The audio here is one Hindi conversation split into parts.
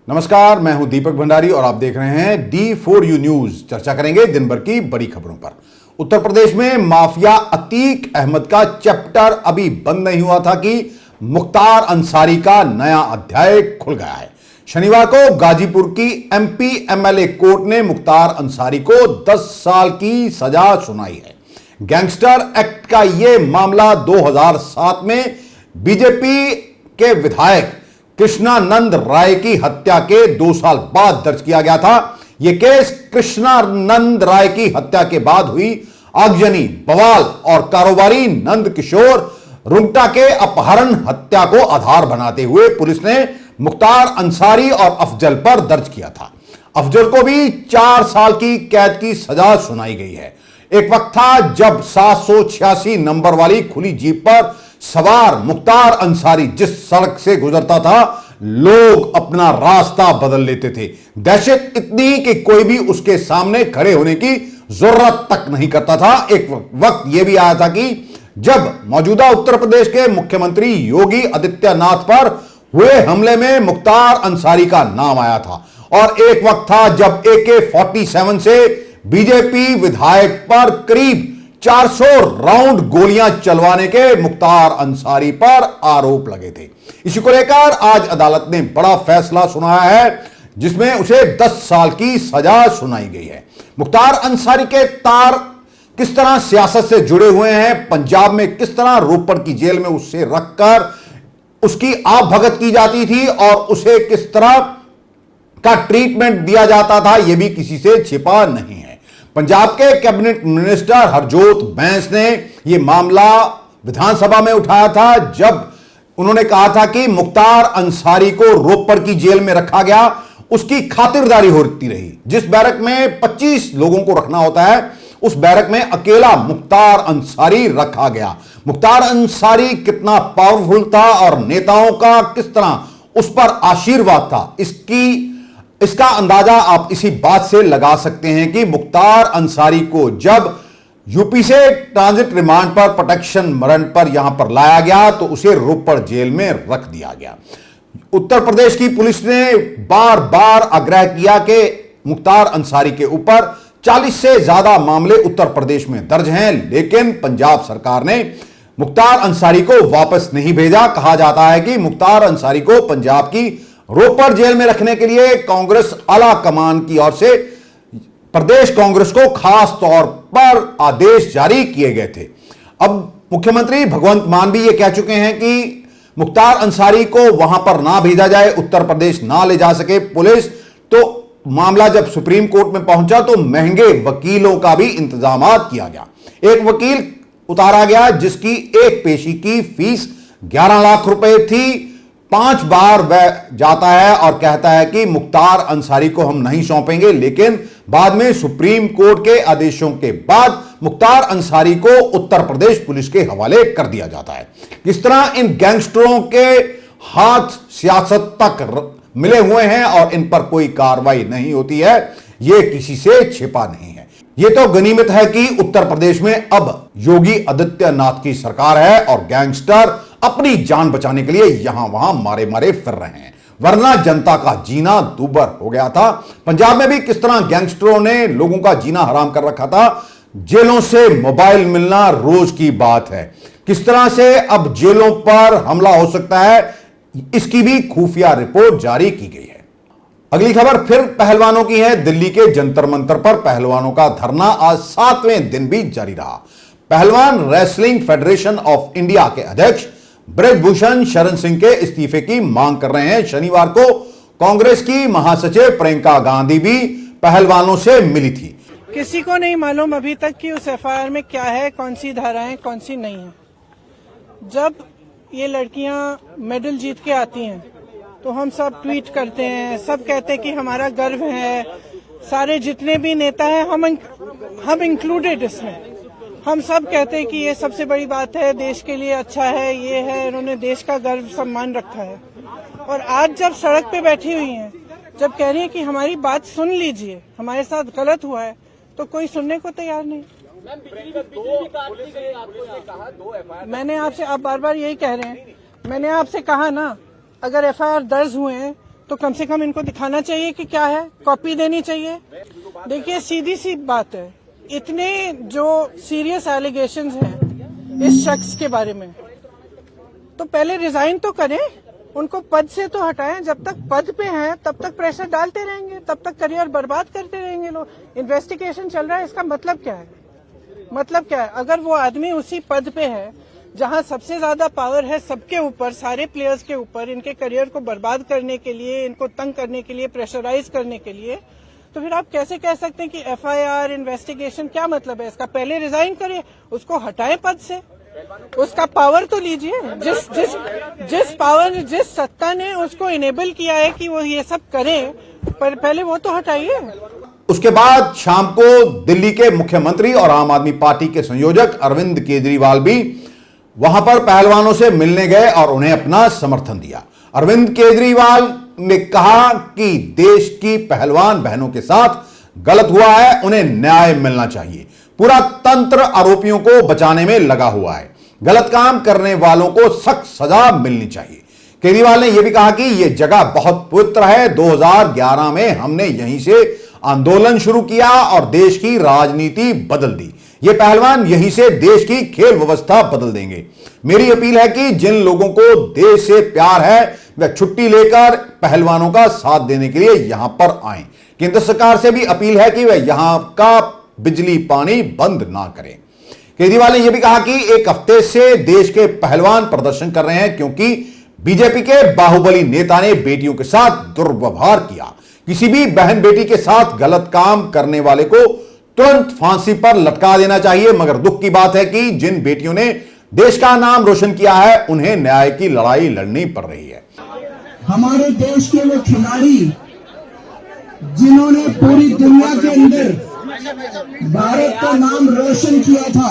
नमस्कार, मैं हूं दीपक भंडारी और आप देख रहे हैं D4U न्यूज। चर्चा करेंगे दिन भर की बड़ी खबरों पर। उत्तर प्रदेश में माफिया अतीक अहमद का चैप्टर अभी बंद नहीं हुआ था कि मुख्तार अंसारी का नया अध्याय खुल गया है। शनिवार को गाजीपुर की MP MLA कोर्ट ने मुख्तार अंसारी को 10 साल की सजा सुनाई है। गैंगस्टर एक्ट का यह मामला 2007 में बीजेपी के विधायक कृष्णानंद राय की हत्या के 2 साल बाद दर्ज किया गया था। यह केस कृष्णानंद राय की हत्या के बाद हुई आगजनी, बवाल और कारोबारी नंद किशोर रुंगटा के अपहरण हत्या को आधार बनाते हुए पुलिस ने मुख्तार अंसारी और अफजल पर दर्ज किया था। अफजल को भी 4 साल की कैद की सजा सुनाई गई है। एक वक्त था जब 786 नंबर वाली खुली जीप पर सवार मुख्तार अंसारी जिस सड़क से गुजरता था, लोग अपना रास्ता बदल लेते थे। दहशत इतनी कि कोई भी उसके सामने खड़े होने की जरूरत तक नहीं करता था। एक वक्त यह भी आया था कि जब मौजूदा उत्तर प्रदेश के मुख्यमंत्री योगी आदित्यनाथ पर हुए हमले में मुख्तार अंसारी का नाम आया था, और एक वक्त था जब AK-47 से बीजेपी विधायक पर करीब 400 राउंड गोलियां चलवाने के मुख्तार अंसारी पर आरोप लगे थे। इसी को लेकर आज अदालत ने बड़ा फैसला सुनाया है, जिसमें उसे 10 साल की सजा सुनाई गई है। मुख्तार अंसारी के तार किस तरह सियासत से जुड़े हुए हैं, पंजाब में किस तरह रोपड़ की जेल में उससे रखकर उसकी आप भगत की जाती थी और उसे किस तरह का ट्रीटमेंट दिया जाता था, यह भी किसी से छिपा नहीं है। पंजाब के कैबिनेट मिनिस्टर हरजोत बैंस ने यह मामला विधानसभा में उठाया था, जब उन्होंने कहा था कि मुख्तार अंसारी को रोपड़ की जेल में रखा गया, उसकी खातिरदारी होती रही। जिस बैरक में 25 लोगों को रखना होता है, उस बैरक में अकेला मुख्तार अंसारी रखा गया। मुख्तार अंसारी कितना पावरफुल था और नेताओं का किस तरह उस पर आशीर्वाद था, इसका अंदाजा आप इसी बात से लगा सकते हैं कि मुख्तार अंसारी को जब यूपी से ट्रांजिट रिमांड पर प्रोटेक्शन वारंट पर यहां पर लाया गया तो उसे रोपड़ जेल में रख दिया गया। उत्तर प्रदेश की पुलिस ने बार बार आग्रह किया कि मुख्तार अंसारी के ऊपर 40 से ज्यादा मामले उत्तर प्रदेश में दर्ज हैं, लेकिन पंजाब सरकार ने मुख्तार अंसारी को वापस नहीं भेजा। कहा जाता है कि मुख्तार अंसारी को पंजाब की रोपड़ जेल में रखने के लिए कांग्रेस आला कमान की ओर से प्रदेश कांग्रेस को खास तौर पर आदेश जारी किए गए थे। अब मुख्यमंत्री भगवंत मान भी ये कह चुके हैं कि मुख्तार अंसारी को वहां पर ना भेजा जाए, उत्तर प्रदेश ना ले जा सके पुलिस। तो मामला जब सुप्रीम कोर्ट में पहुंचा तो महंगे वकीलों का भी इंतजाम किया गया। एक वकील उतारा गया जिसकी एक पेशी की फीस 11 लाख रुपए थी। 5 बार वह जाता है और कहता है कि मुख्तार अंसारी को हम नहीं सौंपेंगे, लेकिन बाद में सुप्रीम कोर्ट के आदेशों के बाद मुख्तार अंसारी को उत्तर प्रदेश पुलिस के हवाले कर दिया जाता है। किस तरह इन गैंगस्टरों के हाथ सियासत तक मिले हुए हैं और इन पर कोई कार्रवाई नहीं होती है, यह किसी से छिपा नहीं है। यह तो गनीमत है कि उत्तर प्रदेश में अब योगी आदित्यनाथ की सरकार है और गैंगस्टर अपनी जान बचाने के लिए यहां वहां मारे मारे फिर रहे हैं, वरना जनता का जीना दूभर हो गया था। पंजाब में भी किस तरह गैंगस्टरों ने लोगों का जीना हराम कर रखा था। जेलों से मोबाइल मिलना रोज की बात है। किस तरह से अब जेलों पर हमला हो सकता है, इसकी भी खुफिया रिपोर्ट जारी की गई है। अगली खबर फिर पहलवानों की है। दिल्ली के जंतर मंतर पर पहलवानों का धरना आज 7वें दिन भी जारी रहा। पहलवान रेसलिंग फेडरेशन ऑफ इंडिया के अध्यक्ष ब्रजभूषण शरण सिंह के इस्तीफे की मांग कर रहे हैं। शनिवार को कांग्रेस की महासचिव प्रियंका गांधी भी पहलवानों से मिली थी। किसी को नहीं मालूम अभी तक कि उस FIR में क्या है, कौन सी धाराएं कौन सी नहीं है। जब ये लड़कियां मेडल जीत के आती हैं तो हम सब ट्वीट करते हैं, सब कहते हैं कि हमारा गर्व है। सारे जितने भी नेता हैं हम इंक्लूडेड इसमें, हम सब कहते हैं कि ये सबसे बड़ी बात है, देश के लिए अच्छा है, ये है, इन्होंने देश का गर्व सम्मान रखा है। और आज जब सड़क पे बैठी हुई हैं, जब कह रही हैं कि हमारी बात सुन लीजिए, हमारे साथ गलत हुआ है, तो कोई सुनने को तैयार नहीं। मैंने आपसे, आप बार बार यही कह रहे हैं, मैंने आपसे कहा ना, अगर FIR दर्ज हुए हैं तो कम से कम इनको दिखाना चाहिए कि क्या है, कॉपी देनी चाहिए। देखिए सीधी सी बात है, इतने जो सीरियस एलिगेशंस हैं इस शख्स के बारे में, तो पहले रिजाइन तो करें, उनको पद से तो हटाएं। जब तक पद पे हैं तब तक प्रेशर डालते रहेंगे, तब तक करियर बर्बाद करते रहेंगे लोग। इन्वेस्टिगेशन चल रहा है, इसका मतलब क्या है? मतलब क्या है? अगर वो आदमी उसी पद पे है जहां सबसे ज्यादा पावर है सबके ऊपर, सारे प्लेयर्स के ऊपर, इनके करियर को बर्बाद करने के लिए, इनको तंग करने के लिए, प्रेशराइज करने के लिए, तो फिर आप कैसे कह सकते हैं कि एफआईआर, इन्वेस्टिगेशन, क्या मतलब है इसका? पहले रिजाइन करिए, उसको हटाएं पद से, उसका पावर तो लीजिए। जिस पावर, जिस सत्ता ने उसको इनेबल किया है कि वो ये सब करे, पर पहले वो तो हटाइए। उसके बाद शाम को दिल्ली के मुख्यमंत्री और आम आदमी पार्टी के संयोजक अरविंद केजरीवाल भी वहां पर पहलवानों से मिलने गए और उन्हें अपना समर्थन दिया। अरविंद केजरीवाल ने कहा कि देश की पहलवान बहनों के साथ गलत हुआ है, उन्हें न्याय मिलना चाहिए। पूरा तंत्र आरोपियों को बचाने में लगा हुआ है, गलत काम करने वालों को सख्त सजा मिलनी चाहिए। केजरीवाल ने यह भी कहा कि यह जगह बहुत पवित्र है, 2011 में हमने यहीं से आंदोलन शुरू किया और देश की राजनीति बदल दी। ये पहलवान यहीं से देश की खेल व्यवस्था बदल देंगे। मेरी अपील है कि जिन लोगों को देश से प्यार है वह छुट्टी लेकर पहलवानों का साथ देने के लिए यहां पर आए। केंद्र सरकार से भी अपील है कि वह यहां का बिजली पानी बंद ना करें। केजरीवाल ने यह भी कहा कि एक हफ्ते से देश के पहलवान प्रदर्शन कर रहे हैं क्योंकि बीजेपी के बाहुबली नेता ने बेटियों के साथ दुर्व्यवहार किया। किसी भी बहन बेटी के साथ गलत काम करने वाले को तुरंत फांसी पर लटका देना चाहिए। मगर दुख की बात है कि जिन बेटियों ने देश का नाम रोशन किया है उन्हें न्याय की लड़ाई लड़नी पड़ रही है। हमारे देश के वो खिलाड़ी जिन्होंने पूरी दुनिया के अंदर भारत का नाम रोशन किया था,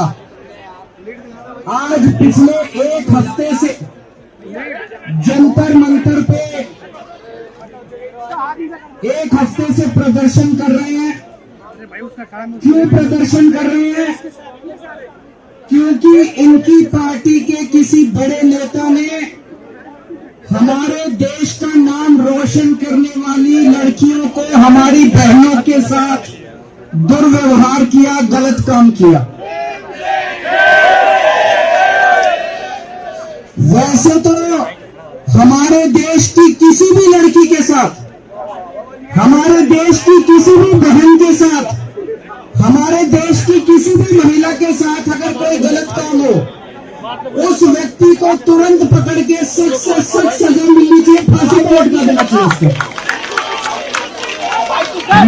आज पिछले एक हफ्ते से जंतर मंतर पे एक हफ्ते से प्रदर्शन कर रहे हैं। क्यों प्रदर्शन कर रहे हैं? क्योंकि इनकी पार्टी के किसी बड़े नेता ने हमारे देश का नाम रोशन करने वाली लड़कियों को, हमारी बहनों के साथ दुर्व्यवहार किया, गलत काम किया। वैसे तो हमारे देश की किसी भी लड़की के साथ, हमारे देश की किसी भी बहन के साथ, हमारे देश की किसी भी महिला के साथ अगर कोई गलत काम हो, उस व्यक्ति को तुरंत पकड़ के सख्त से सख्त सजा मिलनी चाहिए, फांसी पर लटका देना चाहिए उसको।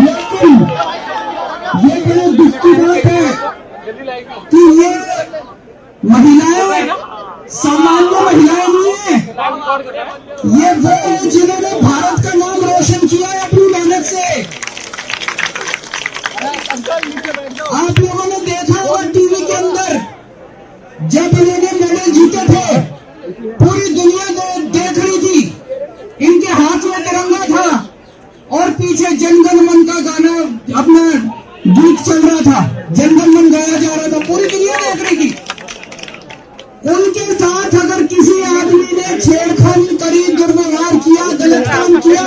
लेकिन ये बड़े दुख की बात है कि ये महिलाएं सामान्य महिलाएं नहीं है, ये वो है जिन्होंने भारत का नाम रोशन किया है अपनी मेहनत से। आप लोगों ने देखा होगा टीवी के अंदर, जब इन्होंने मेडल जीते थे पूरी दुनिया देख रही थी, इनके हाथ में तिरंगा था और पीछे जनगण मन का गाना, अपना गीत चल रहा था, जनगण मन गाया जा रहा था, पूरी दुनिया देख रही थी। उनके साथ अगर किसी आदमी ने छेड़खानी करी, दुर्व्यवहार किया, गलत काम किया,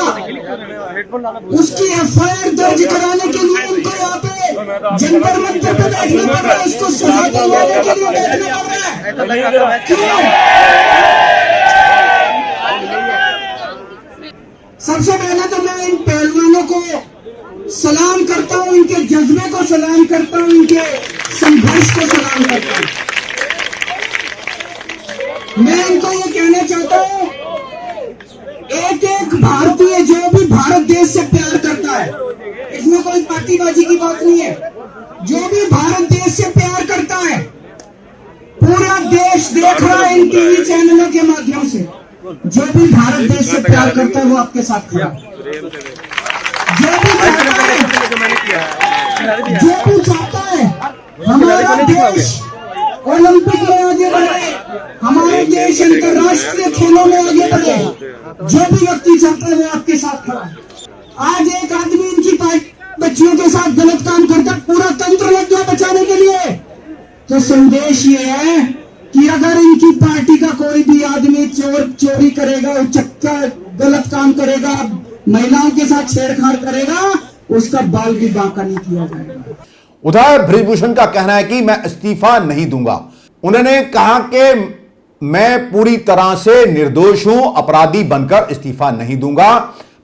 उसकी एफआईआर दर्ज कराने के लिए उनको यहाँ पे जंतर मंतर पे बैठना पड़ रहा है, उसको सजा दिलवाने के लिए बैठना पड़ रहा है। क्यों? सबसे पहले तो मैं इन पहलवानों को सलाम करता हूँ, इनके जज्बे को सलाम करता हूँ, इनके संघर्ष को सलाम करता हूँ। मैं इनको ये कहना चाहता हूँ, एक एक भारतीय जो भी भारत देश से प्यार करता है, इसमें कोई पार्टीबाजी की बात नहीं है, जो भी भारत देश से प्यार करता है, पूरा देश देख रहा है इन टीवी चैनलों के माध्यम से, जो भी भारत देश से प्यार करता है वो आपके साथ खड़ा है। जो भी चाहता है हमारा देश ओलंपिक में आगे बढ़े, हमारे देश अंतर्राष्ट्रीय खेलों में आगे बढ़े, जो भी व्यक्ति चाहता है वो आपके साथ खड़ा है। आज एक आदमी इनकी बच्चियों के साथ गलत काम करता है, पूरा तंत्र लग गया बचाने के लिए। तो संदेश ये है कि अगर इनकी पार्टी का कोई भी आदमी चोरी करेगा, उचक्का गलत काम करेगा, महिलाओं के साथ छेड़छाड़ करेगा उसका बाल भी बांका नहीं किया जाएगा। उधर बृजभूषण का कहना है कि मैं इस्तीफा नहीं दूंगा। उन्होंने कहा कि मैं पूरी तरह से निर्दोष हूं, अपराधी बनकर इस्तीफा नहीं दूंगा।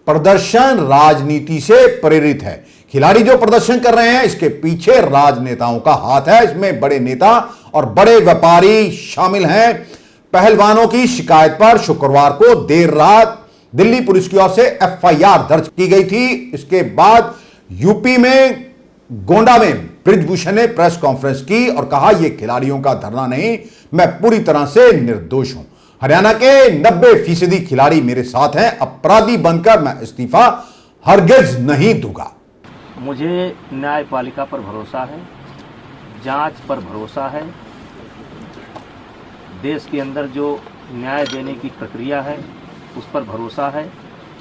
प्रदर्शन राजनीति से प्रेरित है। खिलाड़ी जो प्रदर्शन कर रहे हैं इसके पीछे राजनेताओं का हाथ है। इसमें बड़े नेता और बड़े व्यापारी शामिल हैं। पहलवानों की शिकायत पर शुक्रवार को देर रात दिल्ली पुलिस की ओर से एफआईआर दर्ज की गई थी। इसके बाद यूपी में गोंडा में बृजभूषण ने प्रेस कॉन्फ्रेंस की और कहा यह खिलाड़ियों का धरना नहीं, मैं पूरी तरह से निर्दोष हूं। हरियाणा के 90% खिलाड़ी मेरे साथ हैं। अपराधी बनकर मैं इस्तीफा हरगिज नहीं दूंगा। मुझे न्यायपालिका पर भरोसा है, जांच पर भरोसा है। देश के अंदर जो न्याय देने की प्रक्रिया है उस पर भरोसा है।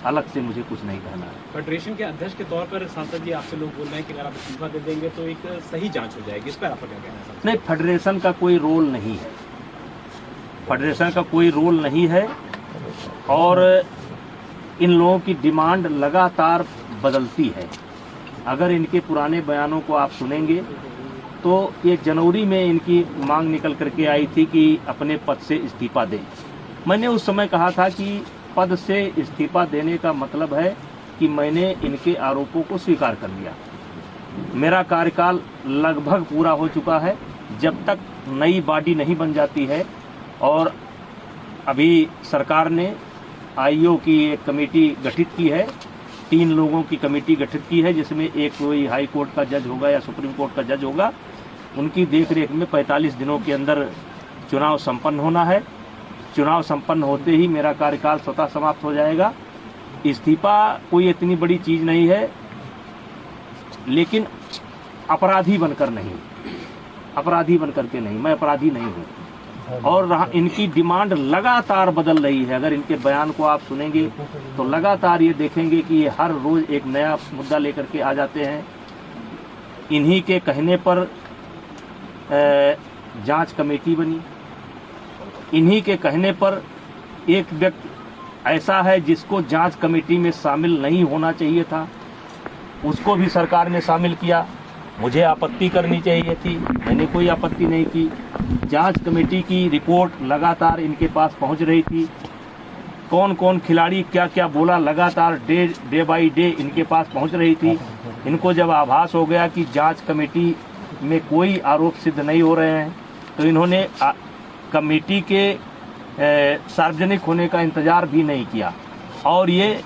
अलग से मुझे कुछ नहीं कहना है। फेडरेशन के अध्यक्ष के तौर पर सांसद जी आपसे लोग बोल रहे हैं कि अगर आप इस्तीफा दे देंगे तो एक सही जांच हो जाएगी, इस पर आपका क्या कहना है? नहीं, फेडरेशन का कोई रोल नहीं है। फेडरेशन का कोई रोल नहीं है और इन लोगों की डिमांड लगातार बदलती है। अगर इनके पुराने बयानों को आप सुनेंगे तो ये जनवरी में इनकी मांग निकल करके आई थी कि अपने पद से इस्तीफा दें। मैंने उस समय कहा था कि पद से इस्तीफा देने का मतलब है कि मैंने इनके आरोपों को स्वीकार कर लिया। मेरा कार्यकाल लगभग पूरा हो चुका है। जब तक नई बॉडी नहीं बन जाती है और अभी सरकार ने आईओ की एक कमेटी गठित की है, 3 लोगों की कमेटी गठित की है, जिसमें एक कोई हाई कोर्ट का जज होगा या सुप्रीम कोर्ट का जज होगा। उनकी देखरेख में 45 दिनों के अंदर चुनाव संपन्न होना है। चुनाव संपन्न होते ही मेरा कार्यकाल स्वतः समाप्त हो जाएगा। इस्तीफा कोई इतनी बड़ी चीज नहीं है, लेकिन अपराधी बनकर नहीं, अपराधी बनकर के नहीं, मैं अपराधी नहीं हूँ। और इनकी डिमांड लगातार बदल रही है। अगर इनके बयान को आप सुनेंगे तो लगातार ये देखेंगे कि ये हर रोज एक नया मुद्दा लेकर के आ जाते हैं। इन्हीं के कहने पर जांच कमेटी बनी। इन्हीं के कहने पर एक व्यक्ति ऐसा है जिसको जांच कमेटी में शामिल नहीं होना चाहिए था, उसको भी सरकार ने शामिल किया। मुझे आपत्ति करनी चाहिए थी, मैंने कोई आपत्ति नहीं की। जांच कमेटी की रिपोर्ट लगातार इनके पास पहुंच रही थी। कौन कौन खिलाड़ी क्या क्या बोला लगातार डे बाई डे इनके पास पहुंच रही थी। इनको जब आभास हो गया कि जांच कमेटी में कोई आरोप सिद्ध नहीं हो रहे हैं तो इन्होंने कमेटी के सार्वजनिक होने का इंतजार भी नहीं किया और ये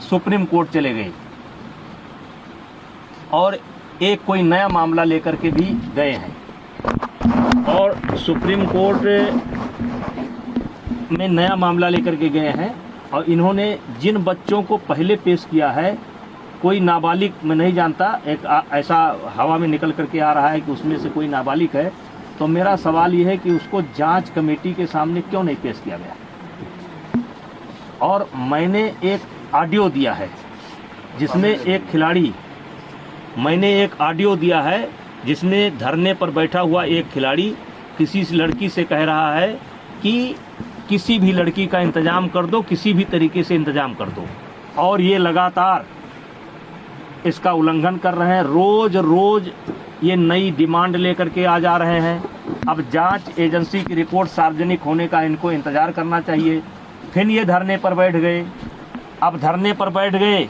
सुप्रीम कोर्ट चले गए और एक कोई नया मामला लेकर के भी गए हैं। और सुप्रीम कोर्ट में नया मामला लेकर के गए हैं और इन्होंने जिन बच्चों को पहले पेश किया है, कोई नाबालिग मैं नहीं जानता, एक ऐसा हवा में निकल करके आ रहा है कि उसमें से कोई नाबालिग है। तो मेरा सवाल यह है कि उसको जांच कमेटी के सामने क्यों नहीं पेश किया गया। और मैंने एक ऑडियो दिया है जिसमें एक खिलाड़ी, मैंने एक ऑडियो दिया है जिसमें धरने पर बैठा हुआ एक खिलाड़ी किसी लड़की से कह रहा है कि किसी भी लड़की का इंतजाम कर दो, किसी भी तरीके से इंतजाम कर दो। और ये लगातार इसका उल्लंघन कर रहे हैं। रोज रोज ये नई डिमांड लेकर के आ जा रहे हैं। अब जांच एजेंसी की रिपोर्ट सार्वजनिक होने का इनको इंतजार करना चाहिए। फिर ये धरने पर बैठ गए। अब धरने पर बैठ गए,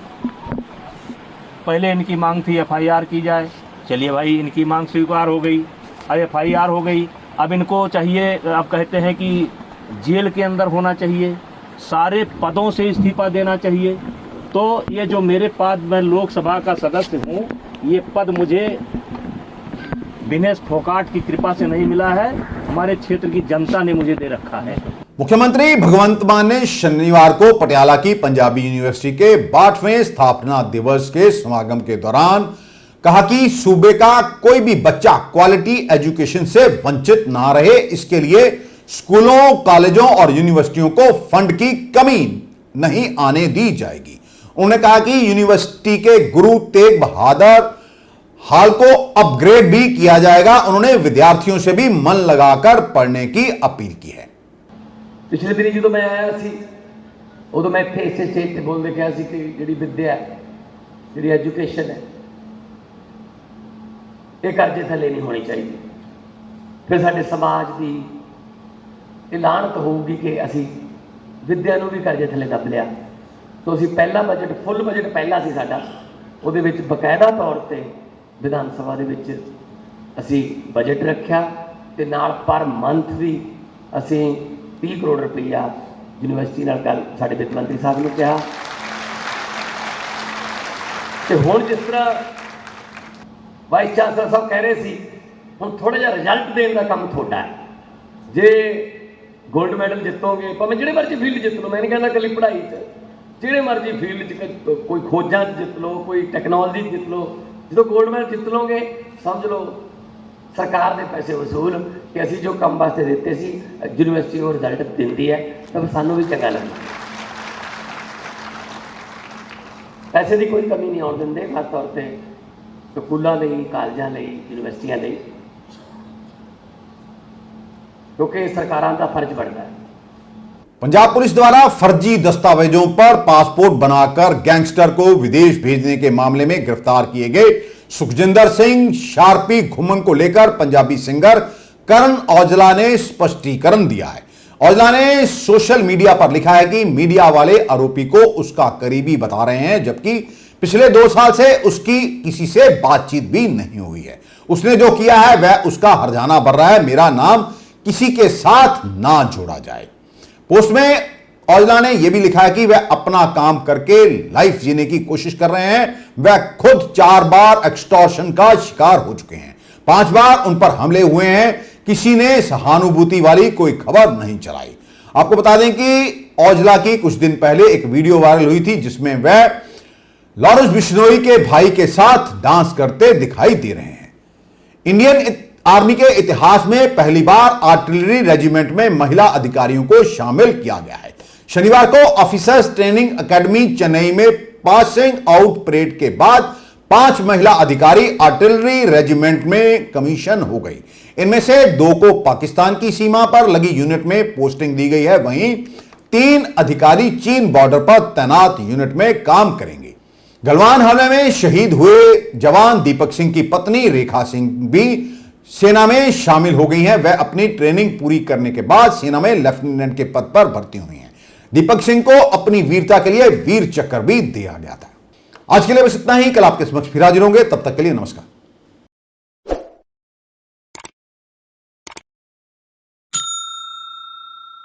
पहले इनकी मांग थी एफआईआर की जाए। चलिए भाई, इनकी मांग स्वीकार हो गई, अब एफआईआर हो गई। अब इनको चाहिए, अब कहते हैं कि जेल के अंदर होना चाहिए, सारे पदों से इस्तीफा देना चाहिए। तो ये जो मेरे पद, मैं लोकसभा का सदस्य हूँ, ये पद मुझे विनेश फोगाट की कृपा से नहीं मिला है, हमारे क्षेत्र की जनता ने मुझे दे रखा है। मुख्यमंत्री भगवंत मान ने शनिवार को पटियाला की पंजाबी यूनिवर्सिटी के 62वें स्थापना दिवस के समागम के दौरान कहा कि सूबे का कोई भी बच्चा क्वालिटी एजुकेशन से वंचित ना रहे, इसके लिए स्कूलों, कॉलेजों और यूनिवर्सिटियों को फंड की कमी नहीं आने दी जाएगी। उन्होंने कहा कि यूनिवर्सिटी के गुरु तेग बहादुर हाल को अपग्रेड भी किया जाएगा। उन्होंने विद्यार्थियों से भी मन लगाकर पढ़ने की अपील की है। पिछले दिनी जो मैं आया सी ਉਦੋਂ मैं ਇੱਥੇ ਇਸੇ ਸਟੇਜ ਤੇ ਬੋਲਦੇ ਕਿਹਾ ਸੀ ਕਿ ਜਿਹੜੀ ਵਿੱਦਿਆ ਜਿਹੜੀ ਐਜੂਕੇਸ਼ਨ ਹੈ ਇਹ ਕਰਜ਼ੇ ਥੱਲੇ ਨਹੀਂ ਹੋਣੀ ਚਾਹੀਦੀ। ਫਿਰ ਸਾਡੇ ਸਮਾਜ ਦੀ ਇਹ ਲਾਹਨਤ ਹੋਊਗੀ ਕਿ ਅਸੀਂ ਵਿੱਦਿਆ ਨੂੰ ਵੀ ਕਰਜ਼ੇ ਥੱਲੇ ਦੱਬ ਲਿਆ। तो ਅਸੀਂ ਪਹਿਲਾ ਬਜਟ ਫੁੱਲ ਬਜਟ ਪਹਿਲਾ ਸੀ ਸਾਡਾ, ਉਹਦੇ ਵਿੱਚ ਬਕਾਇਦਾ ਤੌਰ ਤੇ ਵਿਧਾਨ ਸਭਾ ਦੇ ਵਿੱਚ ਅਸੀਂ ਬਜਟ ਰੱਖਿਆ ਤੇ ਨਾਲ ਪਰ ਮੰਥ ਵੀ ਅਸੀਂ 30 ਕਰੋੜ ਰੁਪਈਆ ਯੂਨੀਵਰਸਿਟੀ ਨਾਲ ਕੱਲ ਸਾਡੇ ਵਿੱਤ ਮੰਤਰੀ ਸਾਹਿਬ ਨੂੰ ਕਿਹਾ। ਤੇ ਹੁਣ ਜਿਸ ਤਰ੍ਹਾਂ ਵਾਈਸ ਚਾਂਸਲਰ ਸਾਹਿਬ ਕਹਿ ਰਹੇ ਸੀ, ਹੁਣ ਥੋੜਾ ਜਿਹਾ ਰਿਜ਼ਲਟ ਦੇਣ ਦਾ ਕੰਮ ਤੁਹਾਡਾ ਹੈ। ਜੇ गोल्ड मैडल जितोगे भावें जिहड़े मर्जी फील्ड जित लो, मैं नहीं कहना कली पढ़ाई जिहड़े मर्जी फील्ड च कोई खोजां जित लो, कोई टैक्नोलॉजी जित लो, जो गोल्ड मैडल जित लोगे समझ लो सरकार के पैसे वसूल कि असी जो काम वास्ते देते सी यूनिवर्सिटी वो रिजल्ट दिंदी है तो सानू भी चंगा लगता। पैसे की कोई कमी नहीं आउण दिंदे, खास तौर पर स्कूलों लई, कालजां लई, यूनिवर्सिटियां लई, क्योंकि सरकारां दा फर्ज बनता है। पंजाब पुलिस द्वारा फर्जी दस्तावेजों पर पासपोर्ट बनाकर गैंगस्टर को विदेश भेजने के मामले में गिरफ्तार किए गए सुखजिंदर सिंह शार्पी घुमन को लेकर पंजाबी सिंगर करण औजला ने स्पष्टीकरण दिया है। औजला ने सोशल मीडिया पर लिखा है कि मीडिया वाले आरोपी को उसका करीबी बता रहे हैं, जबकि पिछले 2 साल से उसकी किसी से बातचीत भी नहीं हुई है। उसने जो किया है वह उसका हरजाना भर रहा है, मेरा नाम किसी के साथ ना जोड़ा जाए। पोस्ट में औजला ने यह भी लिखा है कि वह अपना काम करके लाइफ जीने की कोशिश कर रहे हैं। वह खुद 4 बार एक्सटॉर्शन का शिकार हो चुके हैं, 5 बार उन पर हमले हुए हैं, किसी ने सहानुभूति वाली कोई खबर नहीं चलाई। आपको बता दें कि औजला की कुछ दिन पहले एक वीडियो वायरल हुई थी जिसमें वह लॉरेंस बिश्नोई के भाई के साथ डांस करते दिखाई दे रहे हैं। इंडियन आर्मी के इतिहास में पहली बार आर्टिलरी रेजिमेंट में महिला अधिकारियों को शामिल किया गया है। शनिवार को ऑफिसर्स ट्रेनिंग एकेडमी चेन्नई में पासिंग आउट परेड के बाद 5 महिला अधिकारी आर्टिलरी रेजिमेंट में कमीशन हो गई। इनमें से 2 को पाकिस्तान की सीमा पर लगी यूनिट में पोस्टिंग दी गई है, वहीं 3 अधिकारी चीन बॉर्डर पर तैनात यूनिट में काम करेंगे। गलवान हमले में शहीद हुए जवान दीपक सिंह की पत्नी रेखा सिंह भी सेना में शामिल हो गई हैं। वह अपनी ट्रेनिंग पूरी करने के बाद सेना में लेफ्टिनेंट के पद पर भर्ती हुई हैं। दीपक सिंह को अपनी वीरता के लिए वीर चक्र भी दिया गया था। आज के लिए बस इतना ही। कल आपके समक्ष फिर हाजिर होंगे, तब तक के लिए नमस्कार।